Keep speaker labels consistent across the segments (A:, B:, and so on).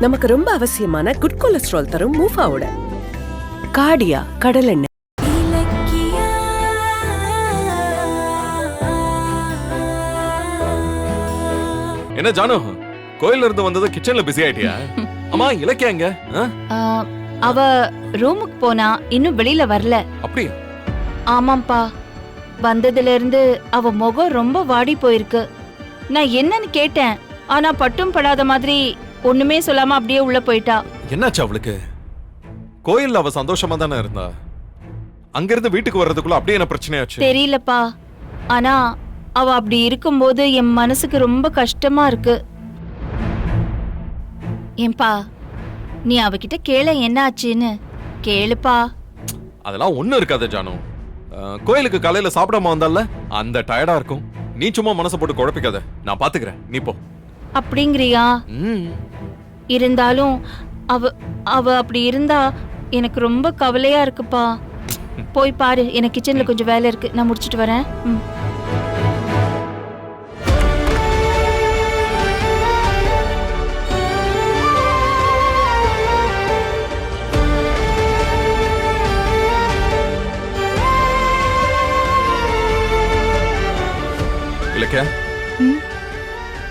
A: நமக்கு ரொம்ப அவசியமான குட் கொலஸ்ட்ரால் தரும் மூஃபாவோட கார்டியா கடலெண்ணெய்.
B: என்ன ஜானு, கோயில்ல இருந்து வந்தது கிச்சன்ல பிஸி ஆயிட்டியா? அம்மா இலக்கியா எங்க?
C: அவ ரூமுக்கு போனா இன்னும் வெளியில வரல.
B: அப்படியா?
C: ஆமாப்பா, வந்ததுல இருந்து அவ முகம் ரொம்ப வாடி போயிருக்கு. நான் என்னன்னு கேட்டேன், ஆனா பட்டும் படாத மாதிரி ஒண்ணுமே சொல்லாம அப்படியே உள்ள போயிட்டா.
B: என்னாச்சு அவளுக்கு? கோயில்ல அவ சந்தோஷமா தானே இருந்தா, அங்க இருந்து வீட்டுக்கு வர்றதுக்குள்ள அப்படியே என்ன பிரச்சனையாச்சு?
C: தெரியலப்பா, ஆனா அவ அப்படி இருக்கும்போது என் மனசுக்கு ரொம்ப கஷ்டமா இருக்கு. ஏன்பா, நீ அவகிட்ட கேள என்ன ஆச்சுன்னு கேளுப்பா.
B: அதெல்லாம் ஒண்ணும் இருக்காது ஜானு. கோயிலுக்கு காலையில சாப்பிடாம வந்தால அந்த டயர்டா இருக்கும். நீ சும்மா மனசை போட்டு குழப்பிக்காத, நான் பாத்துக்கிறேன், நீ போ.
C: அப்படிங்கிறியா? இருந்தாலும் அவ அவ அப்படி இருந்தா எனக்கு ரொம்ப கவலையா இருக்குப்பா. போய் பாரு, எனக்கு கிச்சன்ல கொஞ்சம் வேலை இருக்கு, நான் முடிச்சிட்டு வரேன்.
B: இலக்கியா,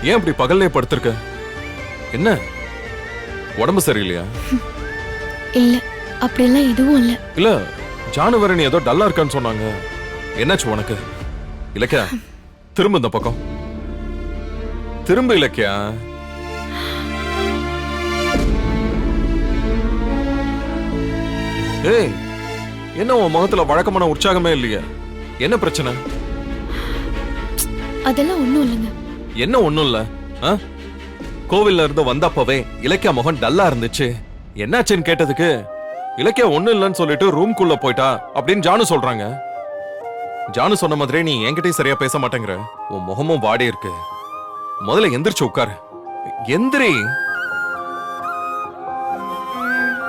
B: ஏன் அப்படி பகல்லே படுத்திருக்க? என்ன உடம்பு சரியில்லையா?
D: இல்ல, அப்படியெல்லாம் எதுவும் இல்ல.
B: இல்ல, ஜானுவரன் ஏதோ டல்லா இருக்கான்னு சொன்னாங்க. என்னாச்சு உனக்கு? இலக்கியா, திரும்ப இந்த பக்கம் திரும்ப. இலக்கியா, ஏய், என்ன உன் முகத்துல வழக்கமான உற்சாகமே இல்லையா? என்ன பிரச்சனை?
D: அதெல்லாம் ஒண்ணும் இல்லைங்க.
B: என்ன ஒண்ணும் இல்ல? கோவில்ல இருந்து வந்தப்பவே இலக்கியா முகம் டல்லா இருந்துச்சு. என்னாச்சுன்னு கேட்டதுக்கு இலக்கியா ஒண்ணும் இல்லன்னு சொல்லிட்டு ரூம்குள்ள போயிட்டா அப்படின்னு ஜானு சொல்றாங்க. ஜானு சொன்ன மாதிரி நீ என்கிட்டயும் சரியா பேச மாட்டேங்கிற. உன் முகமும் வாடி இருக்கு. முதல்ல எந்திரிச்சு உட்காரு. எந்திரி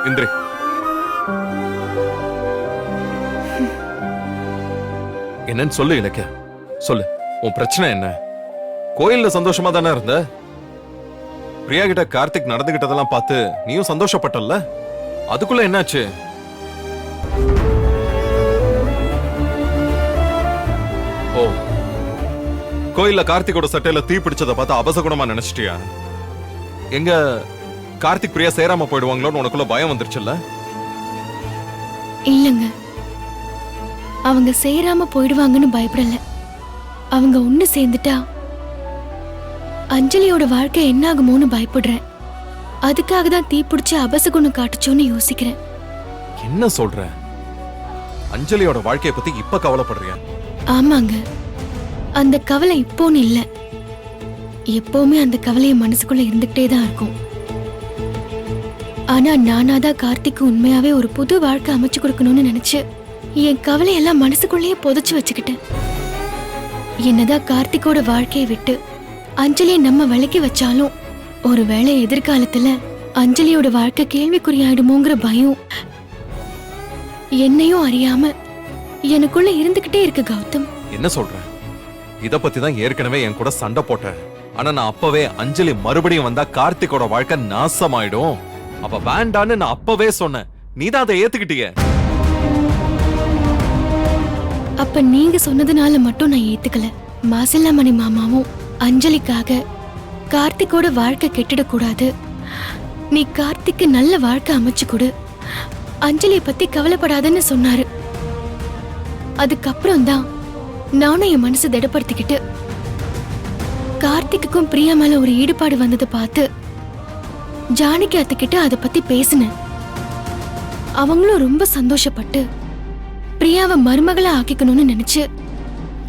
B: எந்திரி. என்னன்னு சொல்லு இலக்கியா, சொல்லு. உன் பிரச்சனை என்ன? கோயில்ல சந்தோஷமா தானே இருந்த? பிரியா கிட்ட கார்த்திக் நடந்துகிட்டதெல்லாம் பார்த்து நீயும் சந்தோஷப்பட்டல்ல? அதுக்குள்ள என்னாச்சு? ஓ, கோயில்ல கார்த்திகோட சட்டையில தீ பிடிச்சதை பார்த்து அபசகுணமா நினைச்சிட்டியா? எங்க கார்த்திக் பிரியா சேராம போயிடுவாங்களோன்னு உனக்குள்ள பயம் வந்துருச்சுல்ல?
D: இல்லங்க, அவங்க சேராம போயிடுவாங்கன்னு பயப்படல. அவங்க ஒண்ணு சேர்ந்துட்டா அஞ்சலியோட வாழ்க்கை என்ன ஆகுமோன்னு பயப்படுறேன். அதுக்காக தான் தீப்பிடிச்சு அபசகுணம் காட்டுச்சோன்னு யோசிக்கிறேன்.
B: என்ன சொல்ற? அஞ்சலியோட வாழ்க்கைய பத்தி இப்ப கவலைப்படுறியா?
D: ஆமாங்க, அந்த கவலை இப்போன்னு இல்ல, எப்பவுமே அந்த கவலைய மனசுக்குள்ள இருந்துகிட்டே தான் இருக்கும். ஆனா நானாதான் கார்த்திக்கு உண்மையாவே ஒரு புது வாழ்க்கை அமைச்சு கொடுக்கணும்னு நினைச்சு என் கவலையெல்லாம் மனசுக்குள்ளேயே புதைச்சு வச்சுக்கிட்டேன். என்னதான் கார்த்திகோட வாழ்க்கையை விட்டு அஞ்சலியை நம்ம விலக்கி வச்சாலும் ஒருவேளை எதிர்காலத்துல அஞ்சலியோட வாழ்க்கை கேள்விக்குறியாயிடுமோங்கிற பயம் என்னையும் அறியாம எனக்குள்ள இருந்துகிட்டே இருக்கு. கௌதம்,
B: என்ன சொல்ற? இத பத்தி தான் ஏற்கனவே என் கூட சண்டை போட்ட. ஆனா நான் அப்பவே அஞ்சலி மறுபடியும் வந்தா கார்த்திகோட வாழ்க்கை நாசமாயிடும், அப்ப வேண்டான்னு நான் அப்பவே சொன்னேன். நீதான் அதை ஏத்துக்கிட்டிய.
D: அப்ப நீங்க சொன்னதுனால மட்டும் நான் ஏத்துக்கல. மாசில்லாமணி மாமாவும் அஞ்சலிக்காக கார்த்திகோட வாழ்க்கை கெட்டிடக்கூடாது, நீ கார்த்திக்கு நல்ல வாழ்க்கை அமைச்சு கொடு, அஞ்சலியை பத்தி கவலைப்படாதன்னு சொன்னாரு. அதுக்கப்புறம் தான் நானும் என் மனசு திடப்படுத்திக்கிட்டு கார்த்திக்குக்கும் பிரியா மேல ஒரு ஈடுபாடு வந்ததை பார்த்து ஜானகி அத்துக்கிட்ட அதை பத்தி பேசினேன். அவங்களும் ரொம்ப சந்தோஷப்பட்டு பிரியாவை மருமகளா ஆக்கிக்கணும்னு நினைச்சு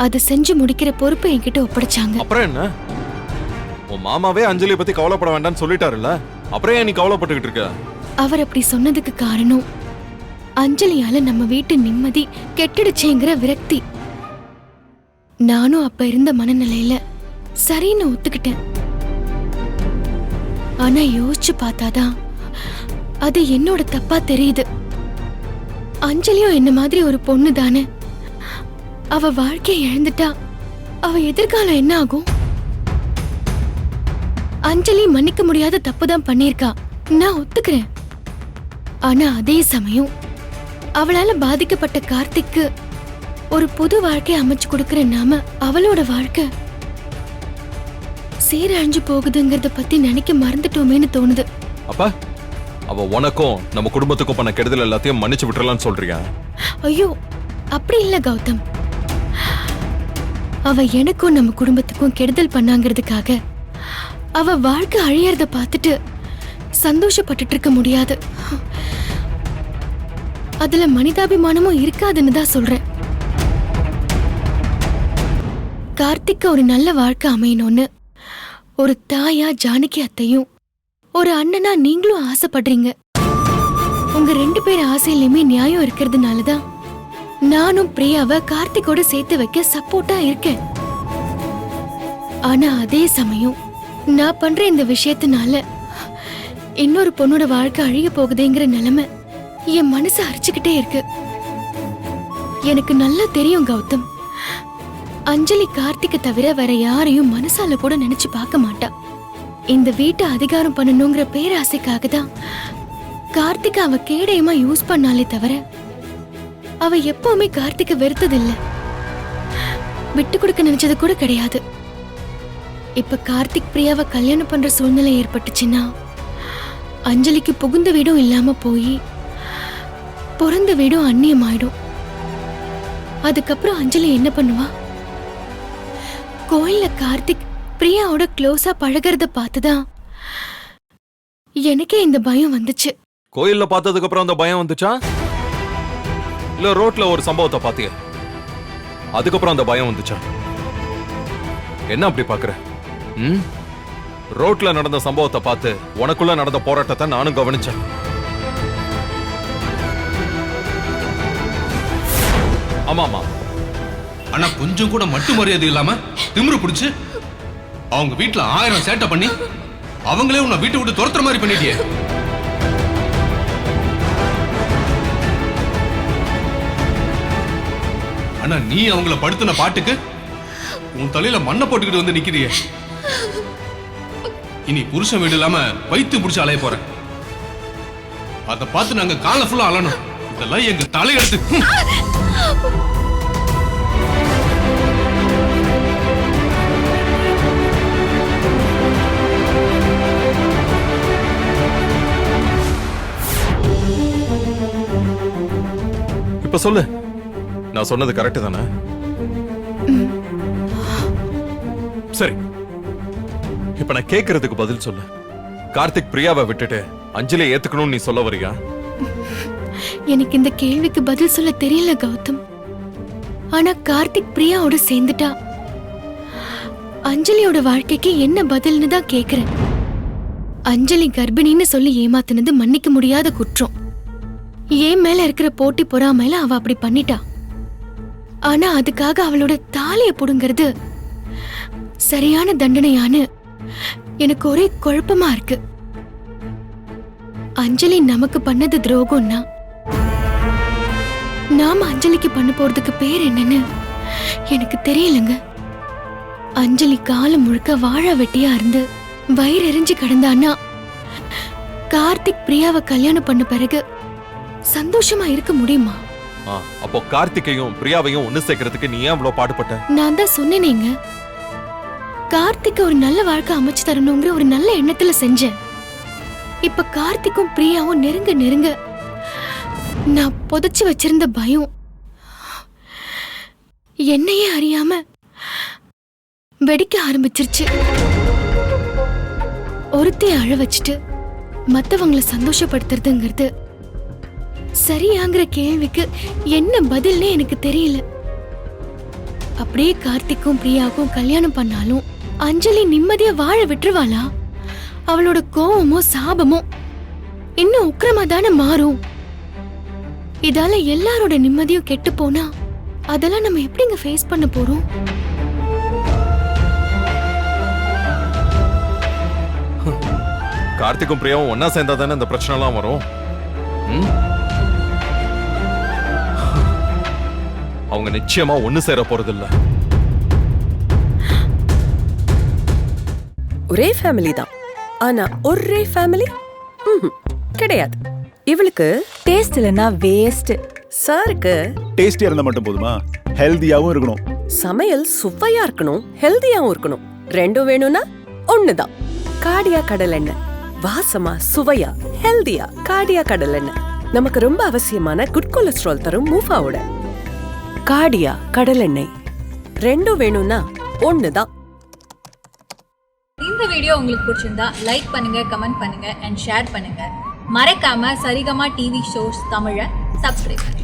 D: அதை செஞ்சு முடிக்கிற பொறுப்பை என்கிட்ட ஒப்படைச்சாங்க.
B: அப்புறம் என்ன? உன் மாமாவே அஞ்சலியை பத்தி கவலைப்பட வேண்டாம்னு சொல்லிட்டாருல்ல, அப்புறம் ஏன் நீ கவலைப்பட்டுக்கிட்டு இருக்க?
D: அவர் அப்படி சொன்னதுக்கு காரணம் அஞ்சலியால நம்ம வீட்டு நிம்மதி கெட்டுடுச்சேங்கிற விரக்தி. நானும் அப்ப இருந்த மனநிலையில சரின்னு ஒத்துக்கிட்டேன். ஆனா யோசிச்சு பார்த்தாதான் அது என்னோட தப்பா தெரியுது. அஞ்சலியும் என்ன மாதிரி ஒரு பொண்ணு தானே, அவ வாழ்க்கையை இழந்துட்டா அவ எதிர்காலம் என்ன ஆகும்? அஞ்சலி மன்னிக்க முடியாத தப்புதான் பண்ணிருக்கா. நான் ஒத்துக்கிறேன். ஆனா அதே சமயம் அவளால பாதிக்கப்பட்ட கார்த்திக்கு ஒரு புது வாழ்க்கை அமைச்சு கொடுக்கிற நாம அவளோட வாழ்க்கை சீரழிஞ்சு போகுதுங்கறத பத்தி நினைக்க மறந்துட்டோமேன்னு தோணுது.
B: அப்ப அவ உனக்கும் நம்ம குடும்பத்துக்கும் பண்ண கெடுதல் எல்லாத்தையும் மன்னிச்சு விட்டுறலாம்னு சொல்றியா?
D: ஐயோ, அப்படி இல்ல கௌதம். அவ எனக்கும் நம்ம குடும்பத்துக்கும் கெடுதல் பண்ணாங்கிறதுக்காக அவ வாழ்க்கை அழியறத பார்த்துட்டு சந்தோஷப்பட்டுட்டு இருக்க முடியாது. அதுல மனிதாபிமானமும் இருக்காதுன்னு தான் சொல்றேன். கார்த்திக்கு ஒரு நல்ல வாழ்க்கை அமையணும்னு ஒரு தாயா ஜானகி அத்தையும் ஒரு அண்ணனா நீங்களும் ஆசைப்படுறீங்க. உங்க 2 பேர் ஆசையிலுமே நியாயம் இருக்கிறதுனாலதான் நானும் பிரியாவை கார்த்திகோட சேர்த்து வைக்க சப்போர்ட்டா இருக்கேன். ஆனா அதே சமயம் நான் பண்ற இந்த விஷயத்தினால இன்னொரு பொண்ணோட வாழ்க்கை அழிய போகுதுங்கிற நிலைமை என் மனசு அரிச்சுக்கிட்டே இருக்கு. எனக்கு நல்லா தெரியும் கௌதம், அஞ்சலி கார்த்திகை தவிர வேற யாரையும் மனசால கூட நினைச்சு பார்க்க மாட்டா. இந்த வீட்டை அதிகாரம் பண்ணணுங்கிற பேராசைக்காக தான் கார்த்திகை அவ கேடயமா யூஸ் பண்ணாலே தவிர அவ எப்பவுமே கார்த்திகை வெறுத்ததில்ல, விட்டு கொடுக்க நினைச்சது கூட கிடையாது. இப்ப கார்த்திக் பிரியாவை கல்யாணம் பண்ற சூழ்நிலை ஏற்பட்டுச்சுன்னா அஞ்சலிக்கு புகுந்த வீடும் இல்லாம போய் பிறந்த வீடும் அந்நியமாயிடும். அதுக்கப்புறம் அஞ்சலி என்ன பண்ணுவா? கோயில்ல கார்த்திக் பிரியாவோட க்ளோஸா பழகிறத பார்த்துதான் எனக்கே இந்த பயம் வந்துச்சு.
B: கோயில்ல பார்த்ததுக்கு அப்புறம் அந்த பயம் வந்துச்சா? இல்ல ரோட்ல ஒரு சம்பவத்தை பாத்திய அதுக்கப்புறம் அந்த பயம் வந்துச்சா? என்ன அப்படி பாக்குற? ரோட்ல நடந்த சம்பவத்தை பார்த்து உனக்குள்ள நடந்த போராட்டத்தை நானும் கவனிச்சேன். ஆமாமா.
E: ஆனா கொஞ்சம் கூட மட்டு மரியாதை இல்லாம திமிரு பிடிச்சு அவங்க வீட்டுல 1000 சேட்டை பண்ணி அவங்களே உன்னை வீட்டை விட்டு துரத்துற மாதிரி பண்ணிட்டியே. ஆனா நீ அவங்கள படுத்தின பாட்டுக்கு உன் தலையில மண்ணை போட்டுக்கிட்டு வந்து நிக்கிறிய. இனி புருஷன் வீடு இல்லாம வைத்து பிடிச்சு அலைய போறேன். அதை பார்த்து நாங்க காலை ஃபுல்லா அலணும். இதெல்லாம் எங்க தலையெடுத்து.
B: இப்ப சொல்லு, நான் சொன்னது கரெக்ட் தானே? சரி, இப்ப நான் கேக்குறதுக்கு பதில் சொல்லு. கார்த்திக் பிரியாவை விட்டுட்டு அஞ்சலி ஏத்துக்கணும்னு நீ சொல்ல வரியா?
D: எனக்கு இந்த கேள்விக்கு பதில் சொல்ல தெரியல கௌதம். ஆனா கார்த்திக் பிரியாவோட சேர்ந்துட்டா அஞ்சலியோட வாழ்க்கைக்கு என்ன பதில்னு தான் கேக்குறேன். அஞ்சலி கர்ப்பிணின்னு சொல்லி ஏமாத்தினது மன்னிக்க முடியாத குற்றம். ஏன் மேல இருக்கிற போட்டி பொறாமையில அவ அப்படி பண்ணிட்டா. ஆனா அதுக்காக அவளோட தாலியை புடுங்கிறது சரியான தண்டனையான்னு எனக்கு ஒரே குழப்பமா இருக்கு. அஞ்சலி நமக்கு பண்ணது துரோகம்னா நாம அஞ்சலிக்கு பண்ண போறதுக்கு பேர் என்னன்னு எனக்கு தெரியலங்க. அஞ்சலி காலம் முழுக்க வாழ வெட்டியா இருந்து வயிறு எரிஞ்சு கிடந்தான்னா கார்த்திக் பிரியாவை கல்யாணம் பண்ண பிறகு சந்தோஷமா இருக்க முடியுமா?
B: அப்போ கார்த்திகையும் பிரியாவையும் ஒண்ணு சேர்க்கறதுக்கு நீ ஏன் அவ்வளவு பாடுபட்ட?
D: நான் தான் சொன்னேனேங்க, கார்த்திக் ஒரு நல்ல வாழ்க்கை அமைச்சு தரணுங்கிற ஒரு நல்ல எண்ணத்துல செஞ்சேன். இப்ப கார்த்திக்கும் பிரியாவும் நெருங்க நெருங்க நான் புதைச்சு வச்சிருந்த பயம் என்னையே அறியாம வெடிக்க ஆரம்பிச்சிருச்சு. ஒருத்தைய அழ வச்சுட்டு மத்தவங்களை சந்தோஷப்படுத்துறதுங்கிறது சரியாங்கிற கேள்விக்கு என்ன பதில்னே எனக்கு தெரியல. அப்படியே கார்த்திக்கும் பிரியாவுக்கும் கல்யாணம் பண்ணாலும் அஞ்சலி நிம்மதியா வாழ விட்டுருவாளா? அவளோட கோவமோ சாபமோ இன்னும் உக்கிரமா தானே மாறும். இதால எல்லாரோட நிம்மதியும் கெட்டு போனா அதெல்லாம் நம்ம எப்படிங்க ஃபேஸ் பண்ண போறோம்?
B: கார்த்திக்கும் பிரியாவும் ஒன்னா சேர்ந்தா தானே இந்த பிரச்சனை எல்லாம் வரும். அவங்க நிச்சயமா ஒண்ணு சேர போறது இல்ல.
A: ஒரே ஃபேமிலி தான், ஆனா ஒரே ஃபேமிலி கிடையாது. இவளுக்கு
C: டேஸ்ட் இல்லைன்னா வேஸ்ட்.
A: சாருக்கு
F: டேஸ்டியா இருந்தா மட்டும் போதுமா? ஹெல்தியாவும் இருக்கணும்.
A: சமையல் சுவையா இருக்கணும், ஹெல்தியாவும் இருக்கணும். ரெண்டும் வேணும்னா ஒண்ணுதான். காடியா கடலெண்ணெய். வாசமா, சுவையா, ஹெல்தியா. காடியா கடலெண்ணெய் நமக்கு ரொம்ப அவசியமான குட் கொலஸ்ட்ரால் தரும் மூஃபாவோட. காடியா கடலெண்ணெய். ரெண்டும் வேணும்னா ஒண்ணுதான்.
G: இந்த வீடியோ உங்களுக்கு பிடிச்சிருந்தா லைக் பண்ணுங்க, கமெண்ட் பண்ணுங்க அண்ட் ஷேர் பண்ணுங்க. மறக்காம சரிகமா டிவி ஷோஸ் தமிழை சப்ஸ்கிரைப் பண்ணுங்க.